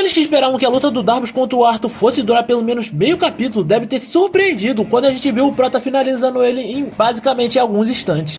aqueles que esperavam que a luta do Darbus contra o Arthur fosse durar pelo menos meio capítulo devem ter se surpreendido quando a gente viu o Prota finalizando ele em basicamente alguns instantes.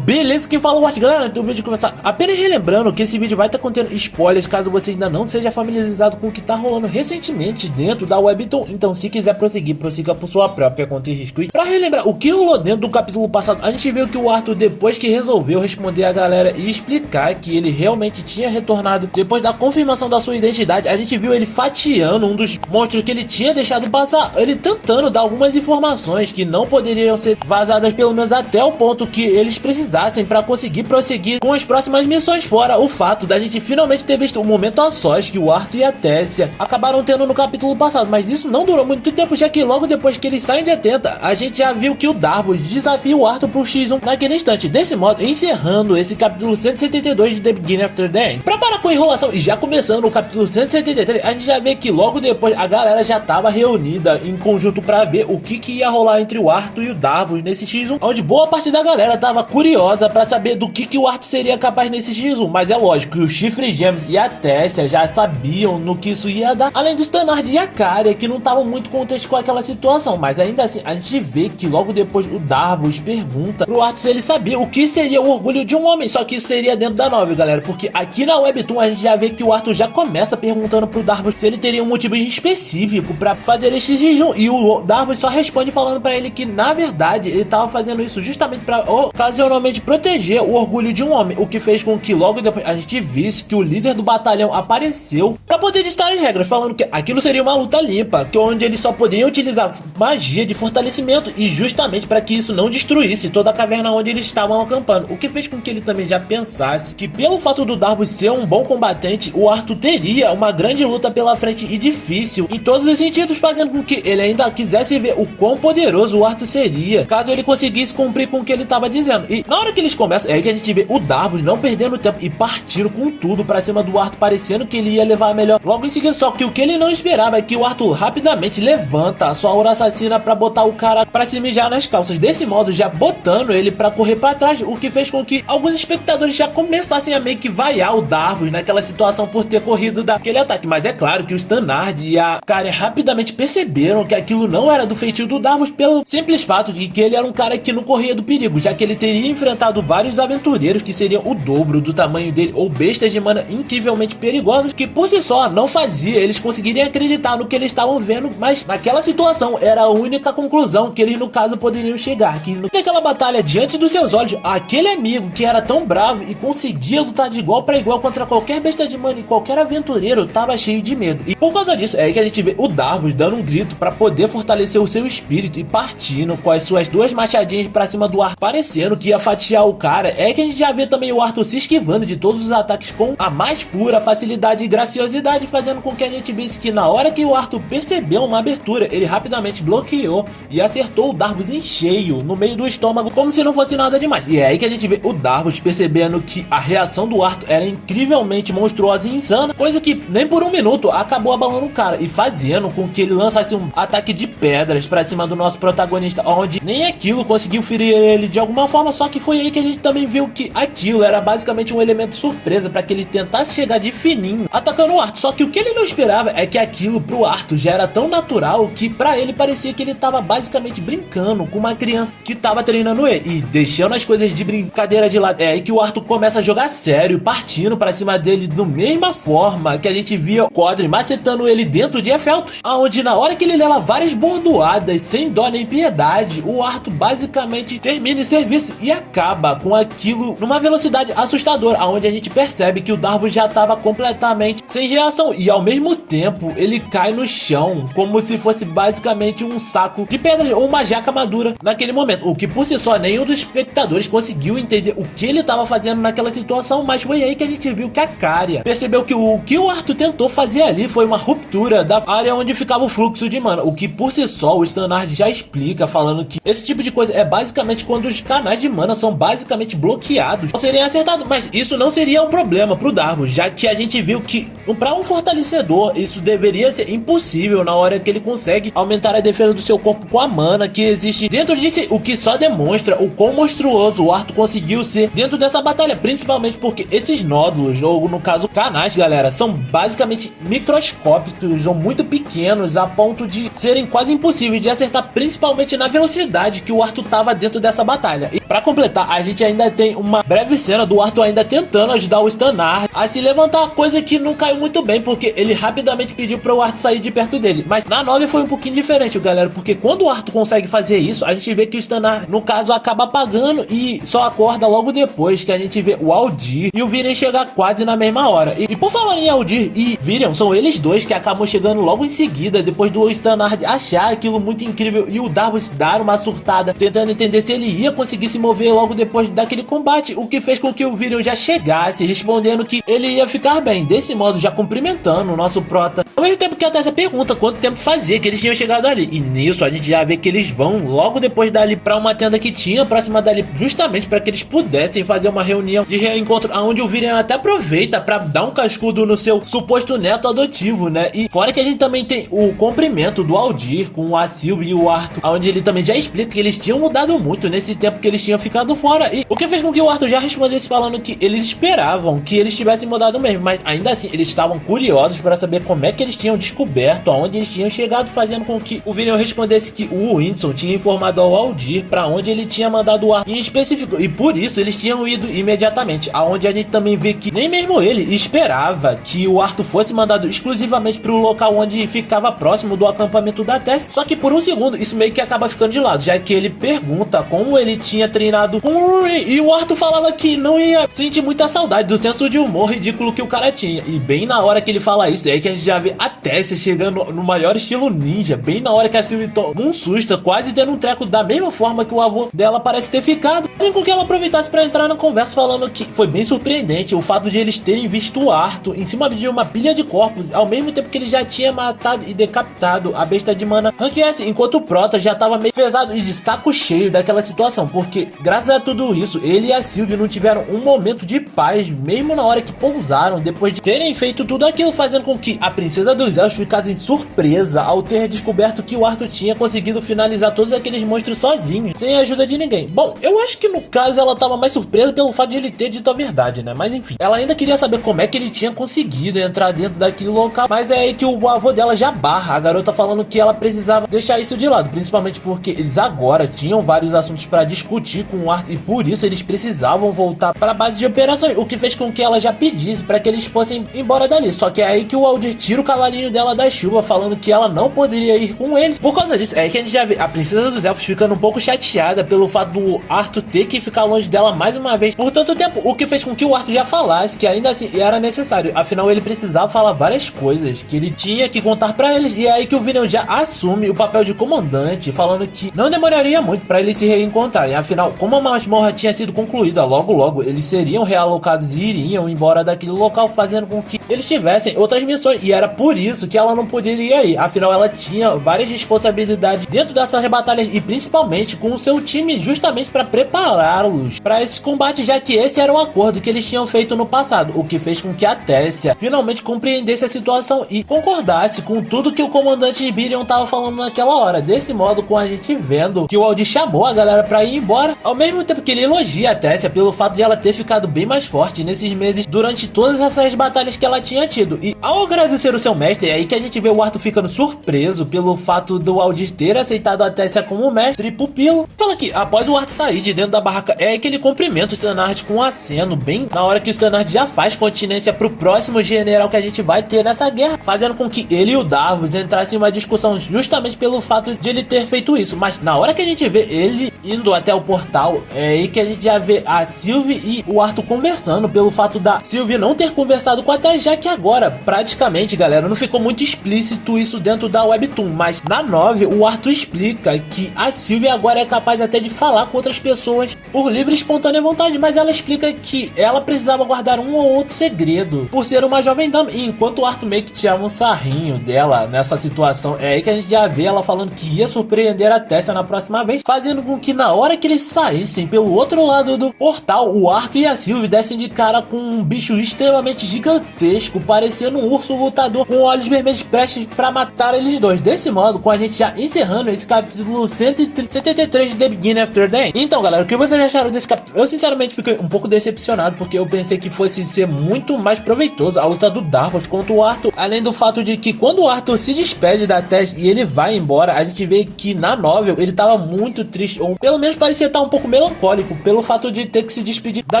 Beleza, quem fala o Art, galera, antes do vídeo começar, apenas relembrando que esse vídeo vai estar contendo spoilers caso você ainda não seja familiarizado com o que está rolando recentemente dentro da Webtoon. Então se quiser prosseguir, prossiga por sua própria conta e risco. Pra relembrar o que rolou dentro do capítulo passado, a gente viu que o Arthur, depois que resolveu responder a galera e explicar que ele realmente tinha retornado depois da confirmação da sua identidade, a gente viu ele fatiando um dos monstros que ele tinha deixado passar, ele tentando dar algumas informações que não poderiam ser vazadas, pelo menos até o ponto que eles precisavam para conseguir prosseguir com as próximas missões, fora o fato da gente finalmente ter visto o momento a sós que o Arthur e a Tessia acabaram tendo no capítulo passado, mas isso não durou muito tempo, já que logo depois que eles saem de Atenta, a gente já viu que o Darbus desafia o Arthur pro X1 naquele instante, desse modo encerrando esse capítulo 172 de The Beginning After the End. Pra parar com a enrolação e já começando o capítulo 173, a gente já vê que logo depois a galera já tava reunida em conjunto para ver o que ia rolar entre o Arthur e o Darbus nesse X1, onde boa parte da galera tava curiosa para saber do que o Arthur seria capaz nesse X1, mas é lógico que o Chifre Gêmeos e a Tessia já sabiam no que isso ia dar, além do Stannard e a Karia, que não estavam muito contentes com aquela situação, mas ainda assim a gente vê que logo depois o Darbus pergunta pro Arthur se ele sabia o que seria o orgulho de um homem, só que isso seria dentro da novel, galera, porque aqui na Webtoon a gente já vê que o Arthur já começa perguntando pro Darbus se ele teria um motivo específico para fazer esse X1, e o Darbus só responde falando para ele que na verdade ele tava fazendo isso justamente para ocasionalmente proteger o orgulho de um homem, o que fez com que logo depois a gente visse que o líder do batalhão apareceu para poder ditar as regras, falando que aquilo seria uma luta limpa, que onde eles só poderiam utilizar magia de fortalecimento, e justamente para que isso não destruísse toda a caverna onde eles estavam acampando, o que fez com que ele também já pensasse que pelo fato do Darbus ser um bom combatente, o Arthur teria uma grande luta pela frente e difícil em todos os sentidos, fazendo com que ele ainda quisesse ver o quão poderoso o Arthur seria caso ele conseguisse cumprir com o que ele estava dizendo. E na hora que eles começam, é aí que a gente vê o Darbus não perdendo tempo e partindo com tudo pra cima do Arthur, parecendo que ele ia levar a melhor logo em seguida, só que o que ele não esperava é que o Arthur rapidamente levanta a sua aura assassina pra botar o cara pra se mijar nas calças, desse modo já botando ele pra correr pra trás, o que fez com que alguns espectadores já começassem a meio que vaiar o Darbus naquela situação por ter corrido daquele ataque, mas é claro que o Stannard e a Karia rapidamente perceberam que aquilo não era do feitio do Darbus, pelo simples fato de que ele era um cara que não corria do perigo, já que ele teria enfrentado vários aventureiros que seriam o dobro do tamanho dele, ou bestas de mana incrivelmente perigosas, que por si só não fazia eles conseguirem acreditar no que eles estavam vendo, mas naquela situação era a única conclusão que eles no caso poderiam chegar, que naquela batalha diante dos seus olhos, aquele amigo que era tão bravo e conseguia lutar de igual para igual contra qualquer besta de mana e qualquer aventureiro tava cheio de medo, e por causa disso é aí que a gente vê o Darbus dando um grito para poder fortalecer o seu espírito e partindo com as suas duas machadinhas para cima do ar, parecendo que ia fatiar o cara. É que a gente já vê também o Arthur se esquivando de todos os ataques com a mais pura facilidade e graciosidade, fazendo com que a gente visse que na hora que o Arthur percebeu uma abertura, ele rapidamente bloqueou e acertou o Darbus em cheio, no meio do estômago, como se não fosse nada demais. E é aí que a gente vê o Darbus percebendo que a reação do Arthur era incrivelmente monstruosa e insana, coisa que nem por um minuto acabou abalando o cara, e fazendo com que ele lançasse um ataque de pedras pra cima do nosso protagonista, onde nem aquilo conseguiu ferir ele de alguma forma, só que foi aí que a gente também viu que aquilo era basicamente um elemento surpresa para que ele tentasse chegar de fininho atacando o Arthur, só que o que ele não esperava é que aquilo pro Arthur já era tão natural que pra ele parecia que ele tava basicamente brincando com uma criança que tava treinando ele, e deixando as coisas de brincadeira de lado, é aí que o Arthur começa a jogar sério, partindo pra cima dele da mesma forma que a gente via o Codrin macetando ele dentro de Efeltos, aonde na hora que ele leva várias bordoadas sem dó nem piedade, o Arthur basicamente termina o serviço e acaba com aquilo numa velocidade assustadora, aonde a gente percebe que o Darbus já estava completamente sem reação, e ao mesmo tempo ele cai no chão como se fosse basicamente um saco de pedras ou uma jaca madura naquele momento, o que por si só nenhum dos espectadores conseguiu entender o que ele estava fazendo naquela situação, mas foi aí que a gente viu que a precária. Percebeu que o que o Arthur tentou fazer ali foi uma ruptura da área onde ficava o fluxo de mana, o que por si só o Stanard já explica, falando que esse tipo de coisa é basicamente quando os canais de mana são basicamente bloqueados, não seriam acertados, mas isso não seria um problema pro Darvos, já que a gente viu que para um fortalecedor isso deveria ser impossível na hora que ele consegue aumentar a defesa do seu corpo com a mana que existe dentro de si, o que só demonstra o quão monstruoso o Arthur conseguiu ser dentro dessa batalha, principalmente porque esses nódulos, ou no caso canais, galera, são basicamente microscópicos ou muito pequenos a ponto de serem quase impossíveis de acertar, principalmente na velocidade que o Arthur tava dentro dessa batalha. E pra completar, a gente ainda tem uma breve cena do Arthur ainda tentando ajudar o Stanard a se levantar, coisa que não caiu muito bem, porque ele rapidamente pediu para o Arthur sair de perto dele. Mas na 9 foi um pouquinho diferente, galera, porque quando o Arthur consegue fazer isso, a gente vê que o Stanard, no caso, acaba apagando e só acorda logo depois que a gente vê o Aldir e o Virion chegar quase na mesma hora. E por falar em Aldir e Virion, são eles dois que acabam chegando logo em seguida, depois do Stanard achar aquilo muito incrível e o Darvos dar uma surtada, tentando entender se ele ia conseguir se mover logo depois daquele combate, o que fez com que o Virion já chegasse, respondendo que ele ia ficar bem, desse modo já cumprimentando o nosso prota. Ao mesmo tempo que a Tessa pergunta quanto tempo fazia que eles tinham chegado ali, e nisso a gente já vê que eles vão logo depois dali pra uma tenda que tinha próxima dali, justamente para que eles pudessem fazer uma reunião de reencontro, onde o Virion até aproveita para dar um cascudo no seu suposto neto adotivo, né? E fora que a gente também tem o cumprimento do Aldir com a Sylvie e o Arthur, onde ele também já explica que eles tinham mudado muito nesse tempo que eles tinham ficado fora, e o que fez com que o Arthur já respondesse falando que eles esperavam que eles tivessem mudado mesmo, mas ainda assim eles estavam curiosos para saber como é que eles tinham descoberto aonde eles tinham chegado, fazendo com que o Virion respondesse que o Winston tinha informado ao Aldir para onde ele tinha mandado o Arthur em específico, e por isso eles tinham ido imediatamente, aonde a gente também vê que nem mesmo ele esperava que o Arthur fosse mandado exclusivamente para o local onde ficava próximo do acampamento da Tess. Só que por um segundo isso meio que acaba ficando de lado, já que ele pergunta como ele tinha treinado com o Rory, e o Arthur falava que não ia sentir muita saudade do senso de humor ridículo que o cara tinha. E bem na hora que ele fala isso, é aí que a gente já vê a Tess chegando no maior estilo ninja, bem na hora que a Sylvie toma um susto, quase dando um treco da mesma forma que o avô dela parece ter ficado, fazendo com que ela aproveitasse para entrar na conversa, falando que foi bem surpreendente o fato de eles terem visto o Arthur em cima de uma pilha de corpos, ao mesmo tempo que ele já tinha matado e decapitado a besta de mana Rank S, enquanto o Prota já tava meio pesado e de saco cheio daquela situação, porque graças a tudo isso, ele e a Sylvie não tiveram um momento de paz, mesmo na hora que pousaram, depois de terem feito tudo aquilo, fazendo com que a Princesa dos Elfos ficasse surpresa ao ter descoberto que o Arthur tinha conseguido finalizar todos aqueles monstros sozinho, sem a ajuda de ninguém. Bom, eu acho que no caso ela tava mais surpresa pelo fato de ele ter dito a verdade, né? Mas enfim, ela ainda queria saber como é que ele tinha conseguido entrar dentro daquele local, mas é aí que o avô dela já barra a garota, falando que ela precisava deixar isso de lado, principalmente porque eles agora tinham vários assuntos para discutir com o Arthur e por isso eles precisavam voltar para a base de operações, o que fez com que ela já pedisse para que eles fossem embora dali. Só que é aí que o Aldir tira o cavalinho dela da chuva, falando que ela não poderia ir com ele. Por causa disso, é aí que a gente já vê a Princesa dos Elfos ficando um pouco chateada pelo fato do Arthur ter que ficar longe dela mais uma vez por tanto tempo, o que fez com que o Arthur já falasse que ainda assim era necessário, afinal ele precisava falar várias coisas que ele tinha que contar para eles, e é aí que o Virion já assume o papel de comandante, falando que não demoraria muito para eles se reencontrarem, afinal, como a masmorra tinha sido concluída, logo eles seriam realocados e iriam embora daquele local, fazendo com que eles tivessem outras missões, e era por isso que ela não poderia ir, afinal ela tinha várias responsabilidades dentro dessas batalhas e principalmente com o seu time, justamente para prepará-los para esse combate, já que esse era um acordo que eles tinham feito no passado, o que fez com que a Tessia finalmente compreendesse a situação e concordasse com tudo que o comandante Virion tava falando naquela hora. Desse modo, com a gente vendo que o Aldir chamou a galera para ir embora, ao mesmo tempo que ele elogia a Tessia pelo fato de ela ter ficado bem mais forte nesses meses durante todas essas batalhas que ela tinha tido. E ao agradecer o seu mestre, é aí que a gente vê o Arthur ficando surpreso pelo fato do Aldir ter aceitado a Tessia como mestre e pupilo. Fala que após o Arthur sair de dentro da barraca, é aí que ele cumprimenta o Stanard com um aceno, bem na hora que o Stanard já faz continência pro próximo general que a gente vai ter nessa guerra, fazendo com que ele e o Darvos entrassem em uma discussão justamente pelo fato de ele ter feito isso. Mas na hora que a gente vê ele indo até o portal, é aí que a gente já vê a Sylvie e o Arthur conversando, pelo fato da Sylvie não ter conversado com a Tess, já que agora, praticamente, galera, não ficou muito explícito isso dentro da Webtoon, mas na 9 o Arthur explica que a Sylvie agora é capaz até de falar com outras pessoas por livre e espontânea vontade, mas ela explica que ela precisava guardar um ou outro segredo, por ser uma jovem dama. E enquanto o Arthur meio que tirava um sarrinho dela nessa situação, é aí que a gente já vê ela falando que ia surpreender a Tessa na próxima vez, fazendo com que na hora que eles saíssem pelo outro lado do portal, o Arthur e a Sylvie dessem de cara com um bicho extremamente gigantesco, parecendo um urso lutador com olhos vermelhos prestes pra matar eles dois. Desse modo, com a gente já encerrando esse capítulo 173 de The Beginning After the End. Então, galera, o que vocês acharam desse capítulo? Eu sinceramente fiquei um pouco decepcionado, porque eu pensei que fosse ser muito mais proveitoso a luta do Davos contra o Arthur, além do fato de que quando o Arthur se despede da Tess e ele vai embora, a gente vê que na novel ele tava muito triste, ou pelo menos parecia estar um pouco melancólico pelo fato de ter que se despedir da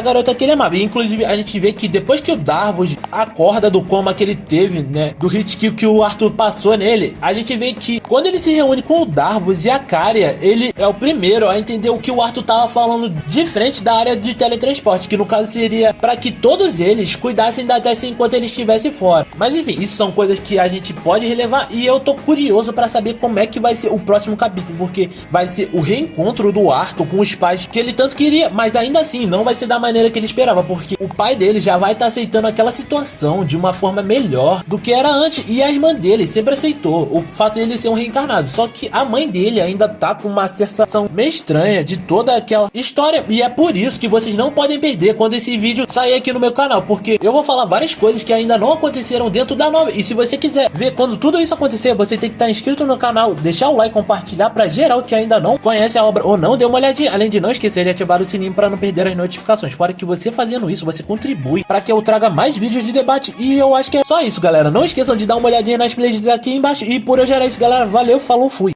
garota que ele amava. E inclusive a gente vê que depois que o Davos acorda do coma que ele teve, né, do hit kill que o Arthur passou nele, a gente vê que quando ele se reúne com o Davos e a Caria, ele é o primeiro a entender o que o Arthur tava falando de frente da área de teletransporte, que no caso seria para que todos eles cuidassem da Tessa enquanto ele estivesse fora. Mas enfim, isso são coisas que a gente pode relevar, e eu tô curioso para saber como é que vai ser o próximo capítulo, porque vai ser o reencontro do Arthur com os pais que ele tanto queria, mas ainda assim não vai ser da maneira que ele esperava, porque o pai dele já vai estar aceitando aquela situação de uma forma melhor do que era antes, e a irmã dele sempre aceitou o fato de ele ser um reencarnado, só que a mãe dele ainda tá com uma sensação meio estranha de toda aquela história, e é por isso que vocês não podem perder quando esse vídeo sair aqui no meu canal, porque eu vou falar várias coisas que ainda não aconteceram dentro da nova, e se você quiser ver quando tudo isso acontecer, você tem que estar inscrito no canal, deixar o like, compartilhar pra geral que ainda não conhece a obra ou não dê uma olhadinha, além de não esquecer de ativar o sininho para não perder as notificações. Fora que você fazendo isso, você contribui para que eu traga mais vídeos de debate, e eu acho que é só isso, galera. Não esqueçam de dar uma olhadinha nas playlists aqui embaixo, e por hoje era isso, galera. Valeu, falou, fui!